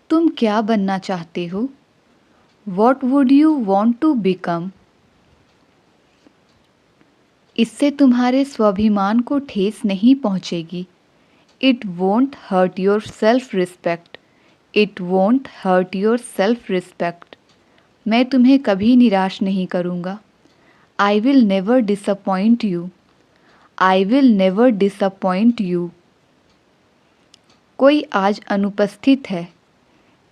तुम क्या बनना चाहते हो? What would you want to become? इससे तुम्हारे स्वाभिमान को ठेस नहीं पहुंचेगी। It won't hurt your self-respect. It won't hurt your self-respect. मैं तुम्हें कभी निराश नहीं करूँगा। I will never disappoint you. I will never disappoint you. कोई आज अनुपस्थित है।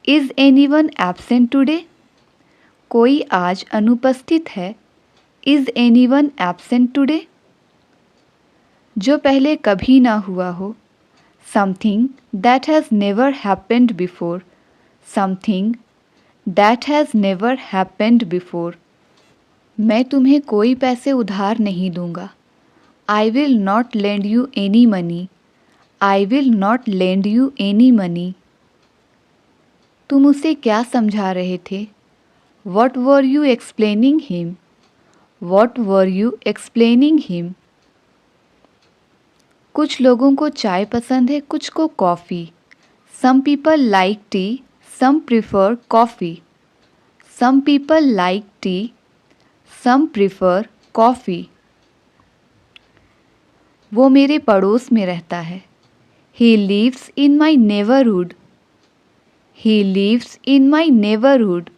Is anyone absent today? कोई आज अनुपस्थित है। Is anyone absent today? जो पहले कभी ना हुआ हो। Something that has never happened before. Something that has never happened before. मैं तुम्हें कोई पैसे उधार नहीं दूंगा। I will not lend you any money. I will not lend you any money. तुम उसे क्या समझा रहे थे? What were you explaining him? What were you explaining him? कुछ लोगों को चाय पसंद है, कुछ को coffee. Some people like tea, some prefer coffee. Some people like tea, some prefer coffee. वो मेरे पड़ोस में रहता है। He lives in my neighborhood. He lives in my neighborhood.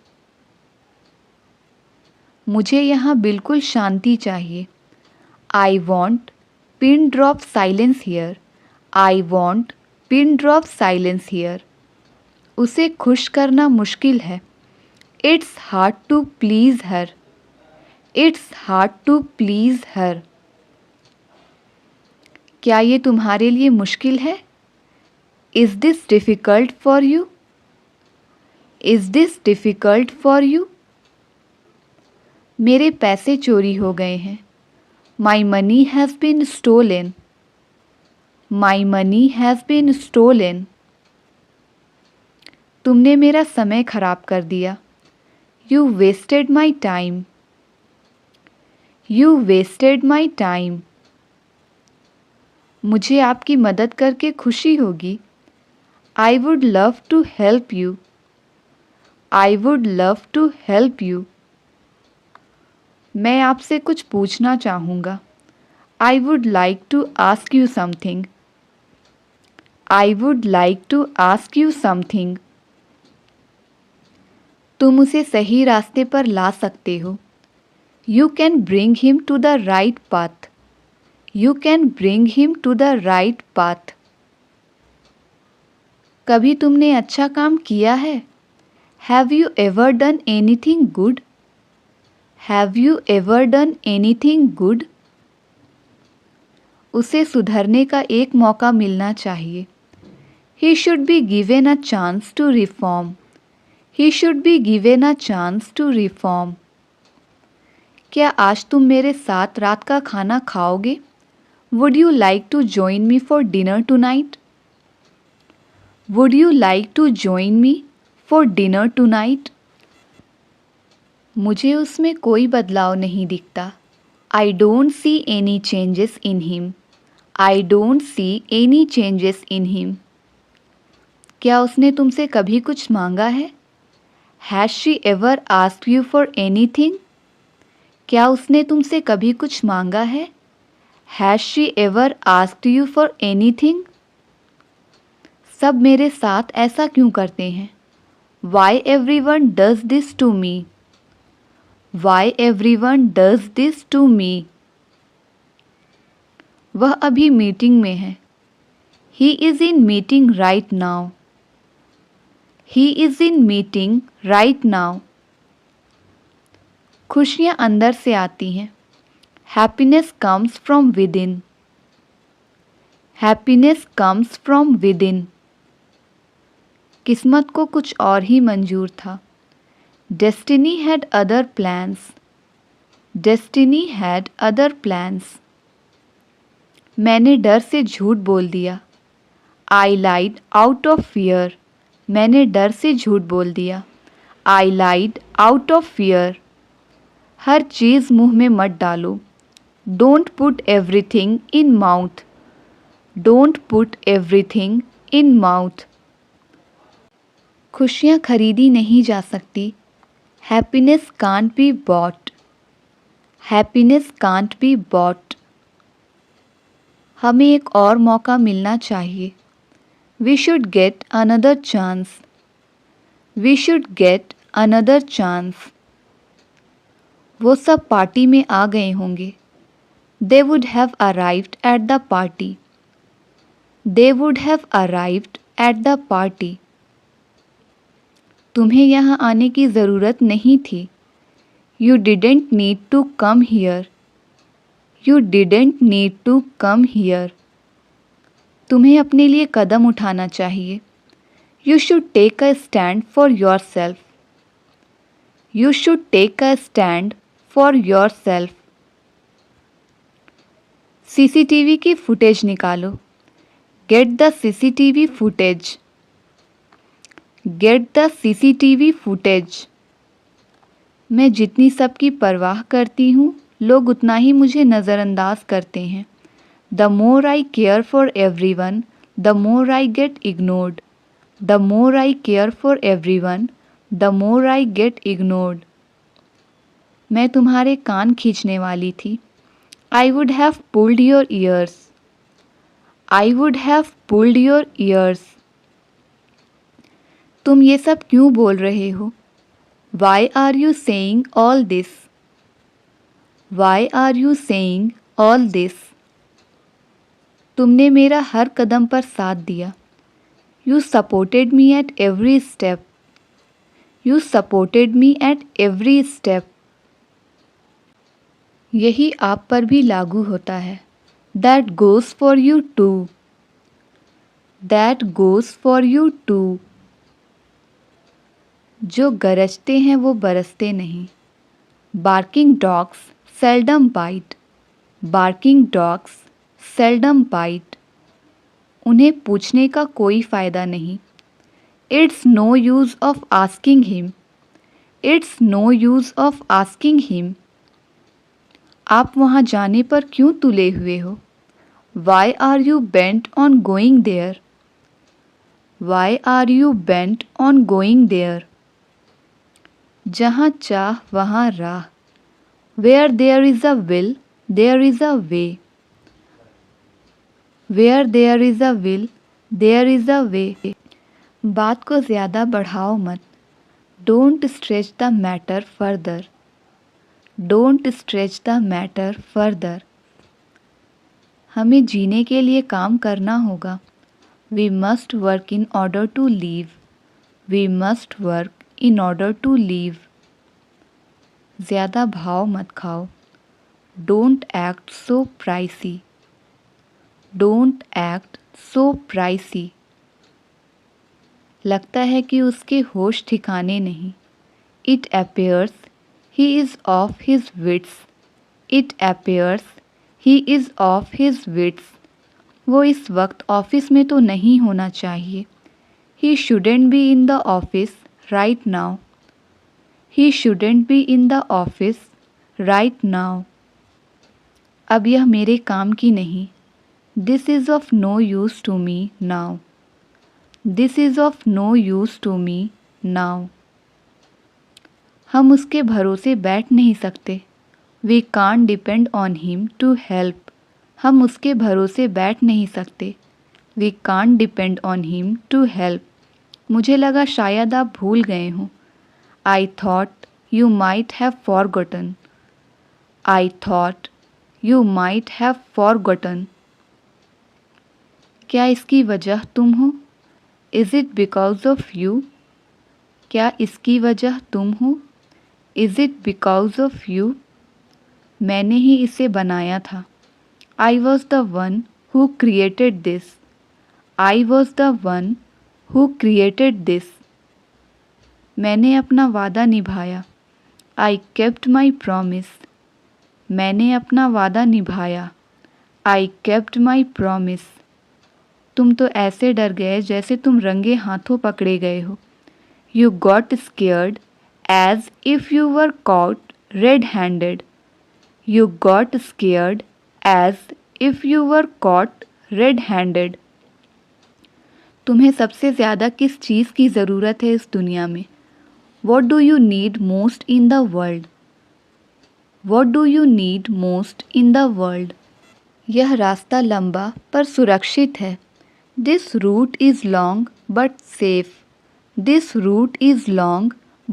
मुझे यहाँ बिल्कुल शांति चाहिए। I want pin drop silence here. I want pin drop silence here. उसे खुश करना मुश्किल है। It's hard to please her. It's hard to please her. क्या ये तुम्हारे लिए मुश्किल है? Is this difficult for you? Is this difficult for you? मेरे पैसे चोरी हो गए हैं। My money has been stolen. My money has been stolen. तुमने मेरा समय खराब कर दिया। You wasted my time. You wasted my time. मुझे आपकी मदद करके खुशी होगी। I would love to help you. I would love to help you. मैं आपसे कुछ पूछना चाहूँगा। I would like to ask you something. I would like to ask you something. तुम उसे सही रास्ते पर ला सकते हो। You can bring him to the right path. You can bring him to the right path. कभी तुमने अच्छा काम किया है? Have you ever done anything good? Have you ever done anything good? उसे सुधरने का एक मौका मिलना चाहिए। He should be given a chance to reform. He should be given a chance to reform. क्या आज तुम मेरे साथ रात का खाना खाओगे? Would you like to join me for dinner tonight? Would you like to join me for dinner tonight? मुझे उसमें कोई बदलाव नहीं दिखता। I don't see any changes in him. I don't see any changes in him. क्या उसने तुमसे कभी कुछ मांगा है? Has she ever asked you for anything? क्या उसने तुमसे कभी कुछ मांगा है? Has she ever asked you for anything? सब मेरे साथ ऐसा क्यों करते हैं? Why everyone does this to me? Why everyone does this to me? वह अभी मीटिंग में है। He is in meeting right now. He is in meeting right now. खुशियाँ अंदर से आती हैं। Happiness comes from within. Happiness comes from within. किस्मत को कुछ और ही मंजूर था। Destiny had other plans. Destiny had other plans. मैंने डर से झूठ बोल दिया। I lied out of fear. मैंने डर से झूठ बोल दिया। I lied out of fear. हर चीज़ मुंह में मत डालो। Don't put everything in mouth. Don't put everything in mouth. खुशियाँ खरीदी नहीं जा सकती। Happiness can't be bought. Happiness can't be bought. हमें एक और मौका मिलना चाहिए। We should get another chance. We should get another chance. वो सब पार्टी में आ गए होंगे। They would have arrived at the party. They would have arrived at the party. तुम्हें यहाँ आने की ज़रूरत नहीं थी। You didn't need to come here. You didn't need to come here. तुम्हें अपने लिए कदम उठाना चाहिए। You should take a stand for yourself. You should take a stand for yourself. CCTV की फुटेज निकालो। Get the CCTV footage. Get the CCTV footage. मैं जितनी सबकी परवाह करती हूँ, लोग उतना ही मुझे नज़रअंदाज करते हैं। The more I care for everyone, the more I get ignored. The more I care for everyone, the more I get ignored. मैं तुम्हारे कान खींचने वाली थी। I would have pulled your ears. I would have pulled your ears. तुम ये सब क्यों बोल रहे हो? Why are you saying all this? Why are you saying all this? तुमने मेरा हर कदम पर साथ दिया। You supported me at every step. You supported me at every step. यही आप पर भी लागू होता है। That goes for you too. That goes for you too. जो गरजते हैं वो बरसते नहीं। Barking dogs seldom bite. Barking dogs seldom bite. उन्हें पूछने का कोई फ़ायदा नहीं। It's no use of asking him. It's no use of asking him. आप वहाँ जाने पर क्यों तुले हुए हो? Why are you bent on going there? Why are you bent on going there? जहाँ चाह वहाँ राह। Where there is a will, there is a way. Where there is a will, there is a way. बात को ज़्यादा बढ़ाओ मत। Don't stretch the matter further. Don't stretch the matter further. हमें जीने के लिए काम करना होगा। We must work in order to live. We must work in order to live. ज़्यादा भाव मत खाओ। Don't act so pricey. Don't act so pricey. लगता है कि उसके होश ठिकाने नहीं। It appears he is off his wits. It appears he is off his wits. वो इस वक्त ऑफिस में तो नहीं होना चाहिए। He shouldn't be in the office right now. He shouldn't be in the office right now. अब यह मेरे काम की नहीं। This is of no use to me now. This is of no use to me now. हम उसके भरोसे बैठ नहीं सकते। We can't depend on him to help. हम उसके भरोसे बैठ नहीं सकते। We can't depend on him to help. मुझे लगा शायद आप भूल गए हों। I thought you might have forgotten. I thought you might have forgotten. क्या इसकी वजह तुम हो? Is it because of you? क्या इसकी वजह तुम हो? Is it because of you? मैंने ही इसे बनाया था। I was the one who created this. I was the one who created this. मैंने अपना वादा निभाया। I kept my promise. मैंने अपना वादा निभाया। I kept my promise. तुम तो ऐसे डर गए जैसे तुम रंगे हाथों पकड़े गए हो। You got scared as if you were caught red-handed. You got scared as if you were caught red-handed. तुम्हें सबसे ज़्यादा किस चीज़ की ज़रूरत है इस दुनिया में? What do you need most in the world? What do you need most in the world? यह रास्ता लंबा पर सुरक्षित है. This route is long but safe. This route is long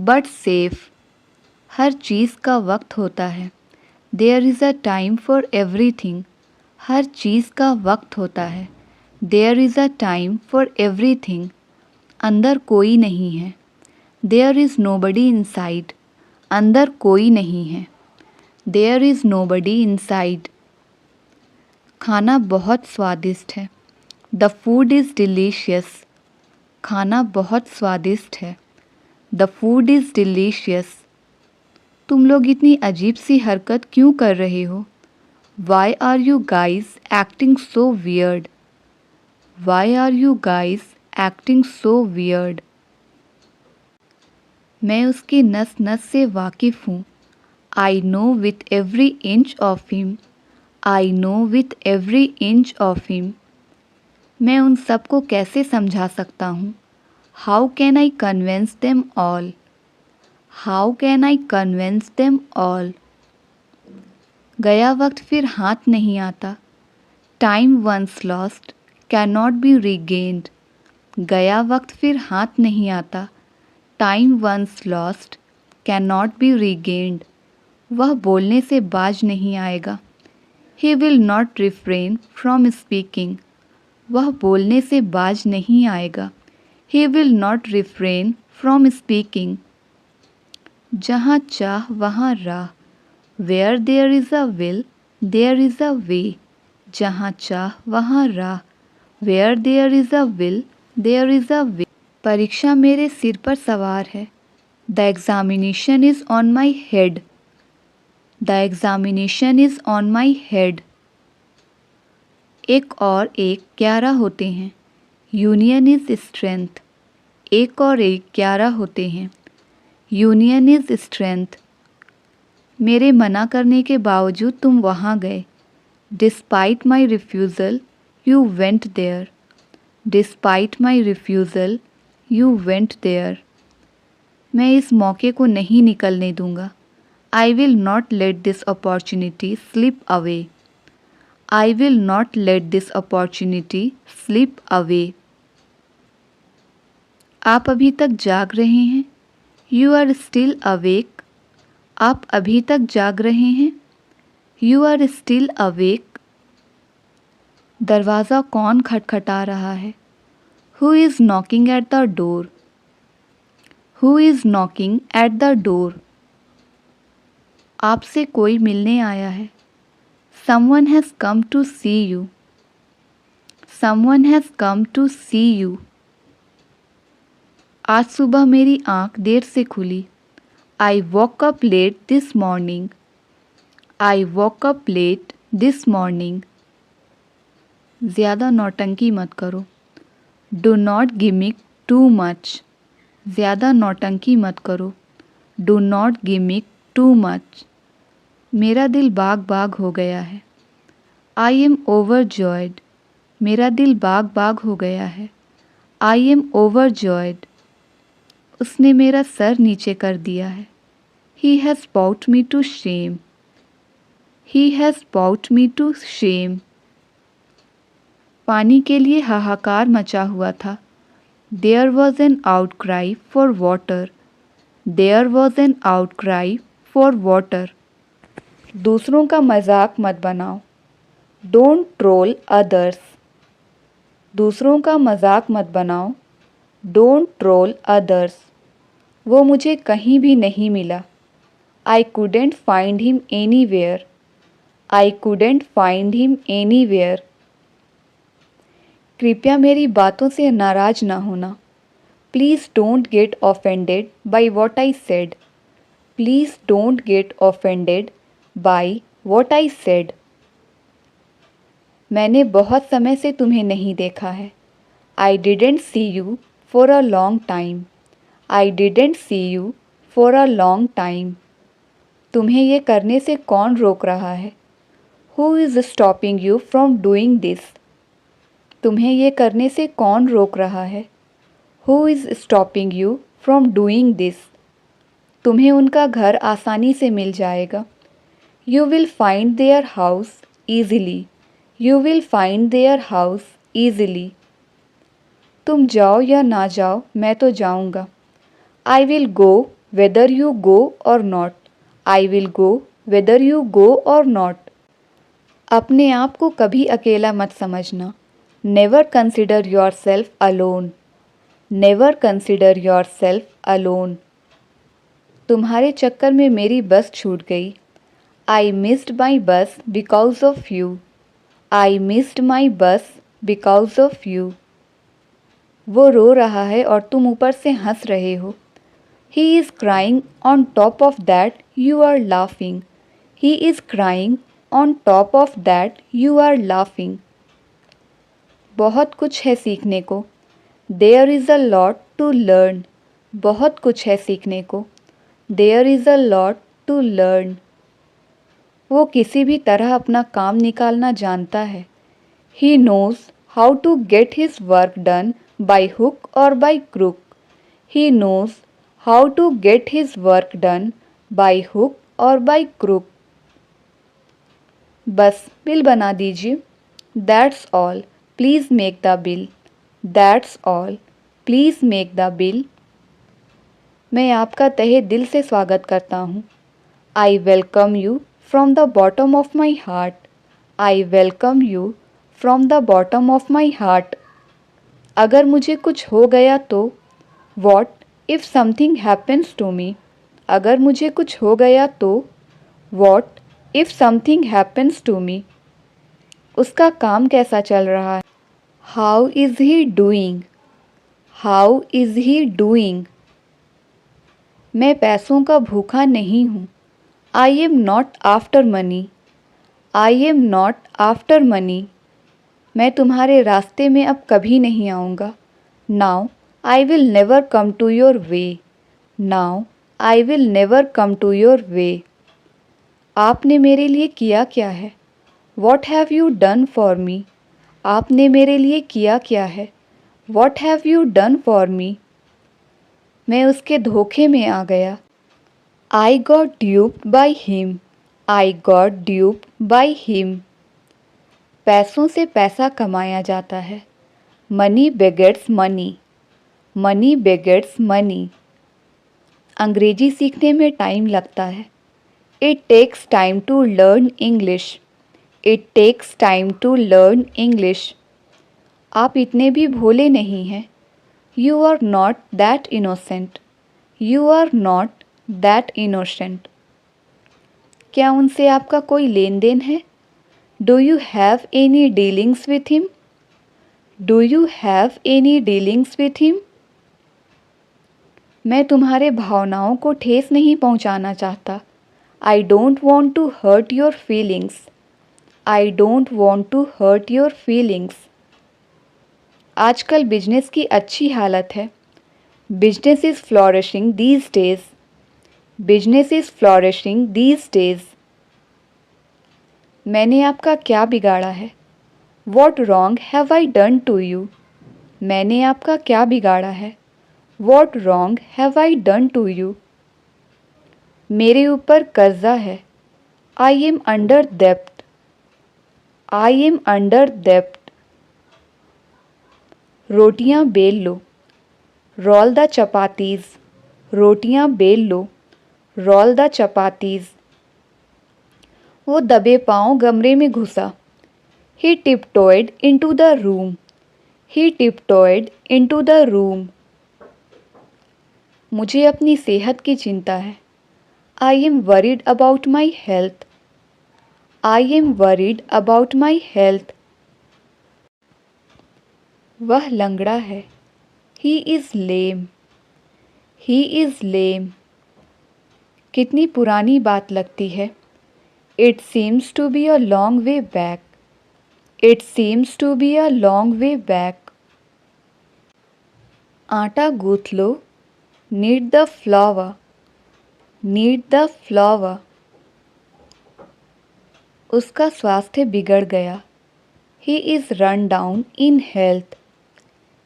but safe. हर चीज़ का वक्त होता है. There is a time for everything. हर चीज़ का वक्त होता है. There is a time for everything. अंदर कोई नहीं है. There is nobody inside. अंदर कोई नहीं है. There is nobody inside. खाना बहुत स्वादिष्ट है. The food is delicious. खाना बहुत स्वादिष्ट है. The food is delicious. तुम लोग इतनी अजीब सी हरकत क्यों कर रहे हो? Why are you guys acting so weird? Why are you guys acting so weird? मैं उसकी नस नस से वाकिफ़ हूँ. I know with every inch of him. I know with every inch of him. मैं उन सबको कैसे समझा सकता हूँ? How can I convince them all? How can I convince them all? गया वक्त फिर हाथ नहीं आता. Time once lost cannot be regained. गया वक्त फिर हाथ नहीं आता. Time once lost cannot be regained. वह बोलने से बाज नहीं आएगा. He will not refrain from speaking. वह बोलने से बाज नहीं आएगा. He will not refrain from speaking. जहाँ चाह वहाँ राह. Where there is a will, there is a way. जहाँ चाह वहाँ राह. Where there is a will, there is a way. परीक्षा मेरे सिर पर सवार है. The examination is on my head. The examination is on my head. एक और एक 11 होते हैं. Union is strength. एक और एक 11 होते हैं. Union is strength. मेरे मना करने के बावजूद तुम वहाँ गए. Despite my refusal, you went there. Despite my refusal, you went there. मैं इस मौके को नहीं निकलने दूंगा. I will not let this opportunity slip away. I will not let this opportunity slip away. आप अभी तक जाग रहे हैं. You are still awake. आप अभी तक जाग रहे हैं. You are still awake. दरवाज़ा कौन खटखटा रहा है? Who is knocking at the door? Who is knocking at the door? आपसे कोई मिलने आया है. Someone has come to see you. Someone has come to see you. आज सुबह मेरी आँख देर से खुली. I woke up late this morning. I woke up late this morning. ज़्यादा नौटंकी मत करो. Do not gimmick too much. ज़्यादा नौटंकी मत करो. Do not gimmick too much. मेरा दिल बाग बाग हो गया है. I am overjoyed. मेरा दिल बाग बाग हो गया है. I am overjoyed. उसने मेरा सर नीचे कर दिया है. He has brought me to shame. He has brought me to shame. पानी के लिए हाहाकार मचा हुआ था. There was an outcry for water. There was an outcry for water. दूसरों का मजाक मत बनाओ. Don't troll others. दूसरों का मजाक मत बनाओ. Don't troll others. वो मुझे कहीं भी नहीं मिला. I couldn't find him anywhere. I couldn't find him anywhere. कृपया मेरी बातों से नाराज ना होना. Please don't get offended by what I said. Please don't get offended by what I said. मैंने बहुत समय से तुम्हें नहीं देखा है. I didn't see you for a long time. I didn't see you for a long time. तुम्हें ये करने से कौन रोक रहा है? Who is stopping you from doing this? तुम्हें ये करने से कौन रोक रहा है? Who is stopping you from doing this? तुम्हें उनका घर आसानी से मिल जाएगा। You will find their house easily. You will find their house easily. तुम जाओ या ना जाओ, मैं तो जाऊंगा। I will go whether you go or not. I will go whether you go or not. अपने आप को कभी अकेला मत समझना। Never consider yourself alone. Never consider yourself alone. तुम्हारे चक्कर में मेरी बस छूट गई। I missed my bus because of you. I missed my bus because of you. वो रो रहा है और तुम ऊपर से हंस रहे हो। He is crying on top of that you are laughing. He is crying on top of that you are laughing. बहुत कुछ है सीखने को। There is a lot to learn. बहुत कुछ है सीखने को। There is a lot to learn. वो किसी भी तरह अपना काम निकालना जानता है। He knows how to get his work done by hook or by crook. He knows how to get his work done by hook or by crook. बस बिल बना दीजिए। That's all. Please make the bill. That's all. Please make the bill. मैं आपका तहे दिल से स्वागत करता हूँ। I welcome you from the bottom of my heart. I welcome you from the bottom of my heart. अगर मुझे कुछ हो गया तो What if something happens to me? अगर मुझे कुछ हो गया तो What if something happens to me? उसका काम कैसा चल रहा है? How is he doing? How is he doing? मैं पैसों का भूखा नहीं हूँ। I am not after money. I am not after money. मैं तुम्हारे रास्ते में अब कभी नहीं आऊँगा। Now I will never come to your way. Now I will never come to your way. आपने मेरे लिए किया क्या है? What have you done for me? आपने मेरे लिए किया क्या है? What have you done for me? मैं उसके धोखे में आ गया। I got duped by him. I got duped by him. पैसों से पैसा कमाया जाता है। Money begets money. Money begets money. अंग्रेजी सीखने में टाइम लगता है। It takes time to learn English. It takes time to learn English. आप इतने भी भोले नहीं हैं। You are not that innocent. You are not that innocent. क्या उनसे आपका कोई लेन देन है? Do you have any dealings with him? Do you have any dealings with him? मैं तुम्हारे भावनाओं को ठेस नहीं पहुंचाना चाहता। I don't want to hurt your feelings. I don't want to hurt your feelings. आजकल बिजनेस की अच्छी हालत है। Business is flourishing these days. Business is flourishing these days. मैंने आपका क्या बिगाड़ा है? What wrong have I done to you? मैंने आपका क्या बिगाड़ा है? What wrong have I done to you? मेरे ऊपर कर्जा है। I am under debt. I am under debt. रोटियां बेल लो। Roll the chapatis. रोटियां बेल लो। Roll the chapatis. वो दबे पांव कमरे में घुसा। He tiptoed into the room. He tiptoed into the room. मुझे अपनी सेहत की चिंता है। I am worried about my health. I am worried about my health. वह लंगड़ा है। He is lame. He is lame. कितनी पुरानी बात लगती है। It seems to be a long way back. It seems to be a long way back. आटा गूँथ लो। Knead the flour. Knead the flour. उसका स्वास्थ्य बिगड़ गया। He is run down in health.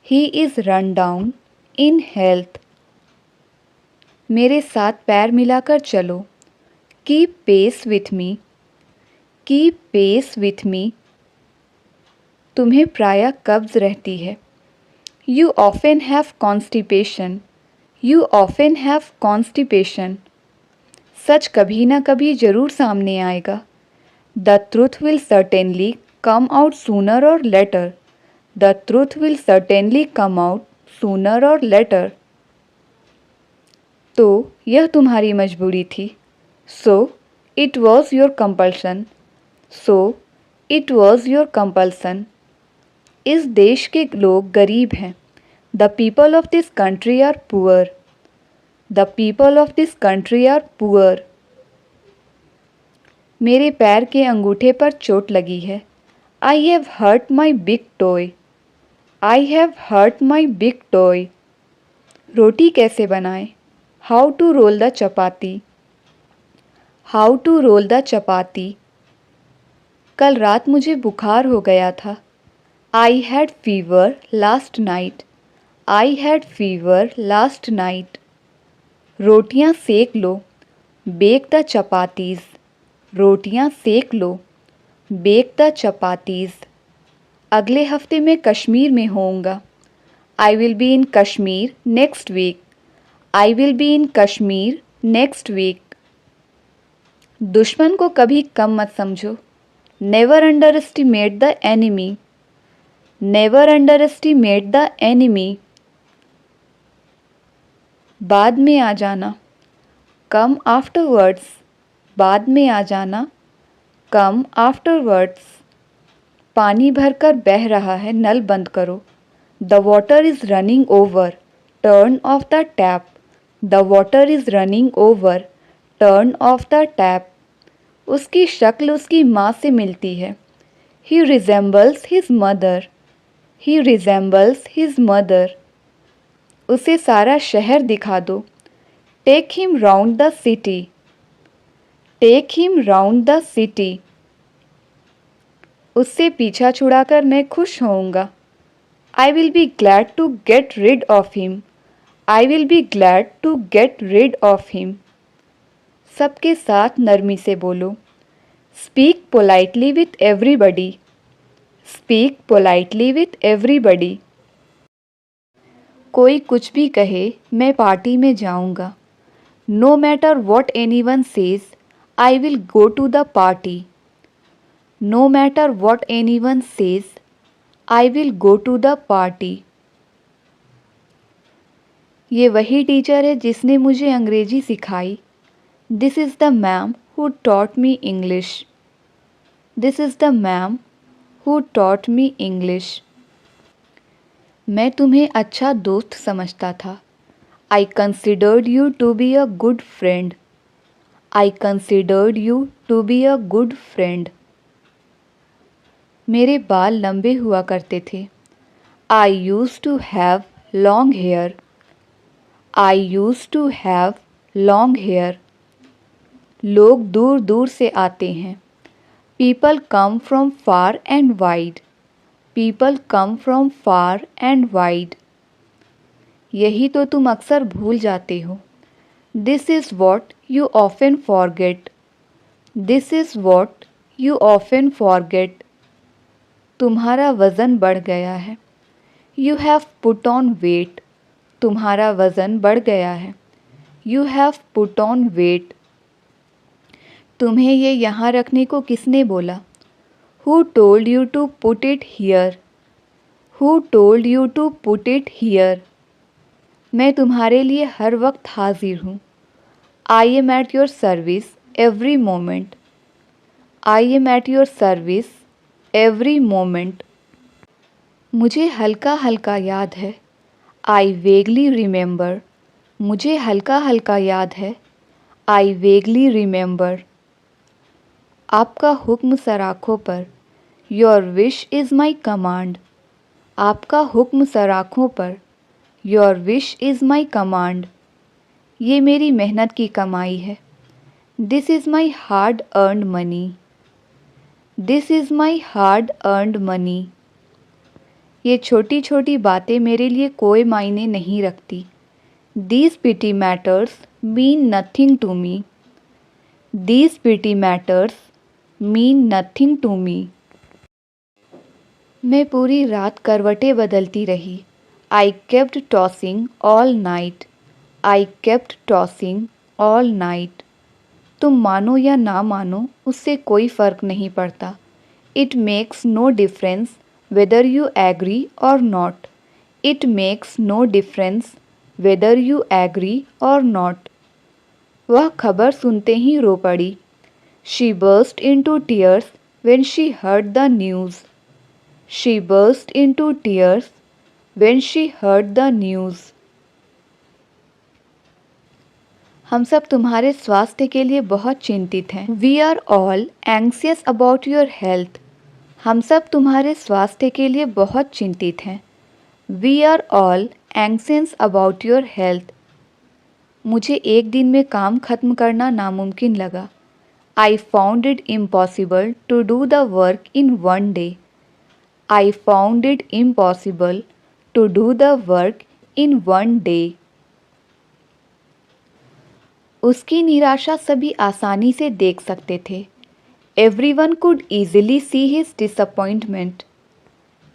He is run down in health. मेरे साथ पैर मिलाकर चलो. Keep pace with me. Keep pace with me. तुम्हें प्रायः कब्ज रहती है. You often have constipation. You often have constipation. सच कभी ना कभी जरूर सामने आएगा. The truth will certainly come out sooner or later. The truth will certainly come out sooner or later. तो यह तुम्हारी मजबूरी थी. So it was your compulsion. So it was your compulsion. इस देश के लोग गरीब हैं. The people of this country are poor. The people of this country are poor. मेरे पैर के अंगूठे पर चोट लगी है. I have hurt my big toe. I have hurt my big toe. रोटी कैसे बनाएं? How to roll the chapati. How to roll the chapati. कल रात मुझे बुखार हो गया था. I had fever last night. I had fever last night. रोटियां सेक लो. Bake the chapatis. रोटियां सेक लो. Bake the chapatis. अगले हफ्ते मैं कश्मीर में होऊंगा. I will be in Kashmir next week. I will be in Kashmir next week. दुश्मन को कभी कम मत समझो. Never underestimate the enemy. Never underestimate the enemy. बाद में आ जाना. Come afterwards. बाद में आ जाना. Come afterwards. पानी भरकर बह रहा है, नल बंद करो. The water is running over. Turn off the tap. The water is running over. Turn off the tap. उसकी शक्ल उसकी माँ से मिलती है. He resembles his mother. He resembles his mother. उसे सारा शहर दिखा दो. Take him round the city. Take him round the city. उससे पीछा छुड़ाकर मैं खुश होऊंगा. I will be glad to get rid of him. I will be glad to get rid of him. सबके साथ नरमी से बोलो. Speak politely with everybody. Speak politely with everybody. कोई कुछ भी कहे, मैं पार्टी में जाऊंगा. No matter what anyone says, I will go to the party. No matter what anyone says, I will go to the party. ये वही teacher है जिसने मुझे अंग्रेजी सिखाई. This is the ma'am who taught me English. This is the ma'am who taught me English. मैं तुम्हें अच्छा दोस्त समझता था. I considered you to be a good friend. I considered you to be a good friend. मेरे बाल लंबे हुआ करते थे. I used to have long hair. I used to have long hair. लोग दूर दूर से आते हैं. People come from far and wide. People come from far and wide. यही तो तुम अक्सर भूल जाते हो. This is what you often forget. This is what you often forget. तुम्हारा वज़न बढ़ गया है. You have put on weight. तुम्हारा वज़न बढ़ गया है. You have put on weight. तुम्हें ये यहाँ रखने को किसने बोला? Who told you to put it here? Who told you to put it here? मैं तुम्हारे लिए हर वक्त हाजिर हूँ. I am at your service every moment. I am at your service every moment. मुझे हल्का हल्का याद है. I vaguely remember. मुझे हल्का हल्का याद है. I vaguely remember. आपका हुक्म सराखों पर. Your wish is my command. आपका हुक्म सराखों पर. Your wish is my command. ये मेरी मेहनत की कमाई है. This is my hard earned money. This is my hard earned money. ये छोटी छोटी बातें मेरे लिए कोई मायने नहीं रखती। These petty matters mean nothing to me. These petty matters mean nothing to me. मैं पूरी रात करवटें बदलती रही। I kept tossing all night. I kept tossing all night. तुम मानो या ना मानो उससे कोई फ़र्क नहीं पड़ता। It makes no difference whether you agree or not. It makes no difference whether you agree or not. वह खबर सुनते ही रो पड़ी। She burst into tears when she heard the news. She burst into tears when she heard the news. हम सब तुम्हारे स्वास्थ्य के लिए बहुत चिंतित हैं। We are all anxious about your health. हम सब तुम्हारे स्वास्थ्य के लिए बहुत चिंतित हैं। We are all anxious about your health. मुझे एक दिन में काम खत्म करना नामुमकिन लगा। I found it impossible to do the work in one day. I found it impossible to do the work in one day. उसकी निराशा सभी आसानी से देख सकते थे। Everyone could easily see his disappointment.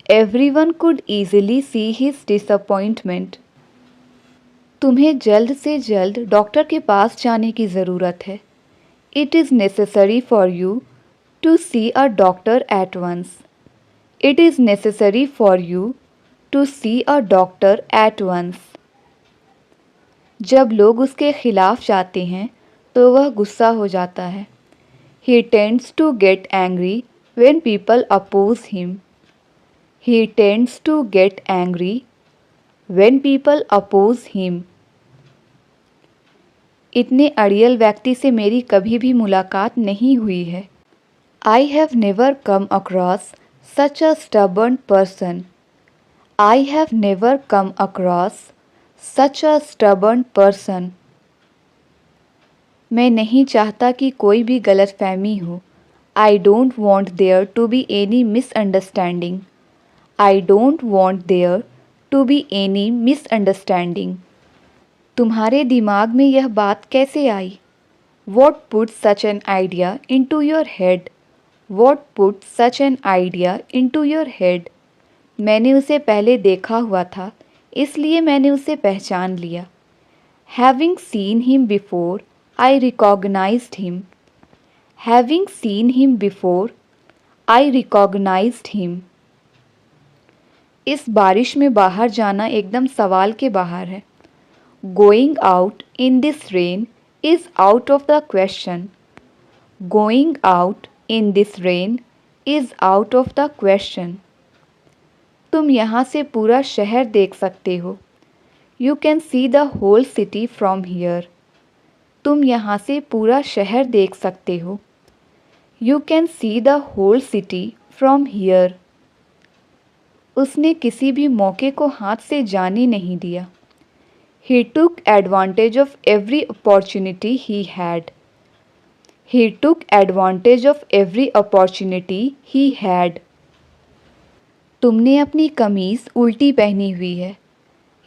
Everyone could easily see his disappointment. तुम्हें जल्द से जल्द डॉक्टर के पास जाने की ज़रूरत है। It is necessary for you to see a doctor at once. It is necessary for you to see a doctor at once. जब लोग उसके खिलाफ जाते हैं तो वह गुस्सा हो जाता है। He tends to get angry when people oppose him. He tends to get angry when people oppose him. इतने अड़ियल व्यक्ति से मेरी कभी भी मुलाकात नहीं हुई है। I have never come across such a stubborn person. I have never come across such a stubborn person. मैं नहीं चाहता कि कोई भी गलतफहमी हो। I don't want there to be any misunderstanding. I don't want there to be any misunderstanding. तुम्हारे दिमाग में यह बात कैसे आई? What put such an idea into your head? What put such an idea into your head? मैंने उसे पहले देखा हुआ था, इसलिए मैंने उसे पहचान लिया। Having seen him before, I recognized him. Having seen him before, I recognized him. इस बारिश में बाहर जाना एकदम सवाल के बाहर है। Going out in this rain is out of the question. Going out in this rain is out of the question. तुम यहाँ से पूरा शहर देख सकते हो। You can see the whole city from here. तुम यहाँ से पूरा शहर देख सकते हो। You can see the whole city from here. उसने किसी भी मौके को हाथ से जाने नहीं दिया। He took advantage of every opportunity he had. He took advantage of every opportunity he had. तुमने अपनी कमीज़ उल्टी पहनी हुई है।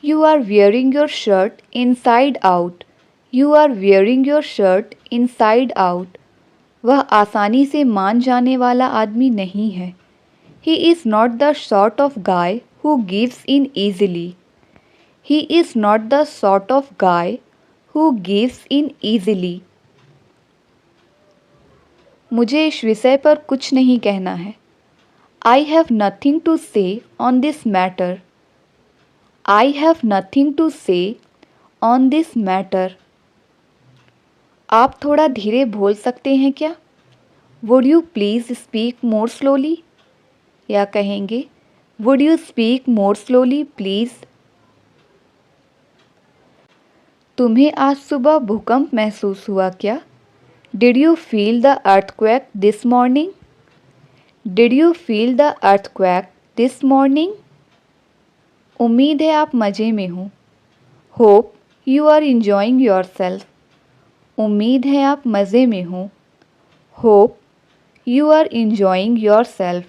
You are wearing your shirt inside out. You are wearing your shirt inside out. वह आसानी से मान जाने वाला आदमी नहीं है। He is not the sort of guy who gives in easily. He is not the sort of guy who gives in easily. मुझे इस विषय पर कुछ नहीं कहना है। I have nothing to say on this matter. I have nothing to say on this matter. आप थोड़ा धीरे बोल सकते हैं क्या? Would you please speak more slowly? या कहेंगे Would you speak more slowly please? तुम्हें आज सुबह भूकंप महसूस हुआ क्या? Did you feel the earthquake this morning? Did you feel the earthquake this morning? उम्मीद है आप मज़े में हो। Hope you are enjoying yourself. उम्मीद है आप मज़े में हो। Hope You are enjoying yourself.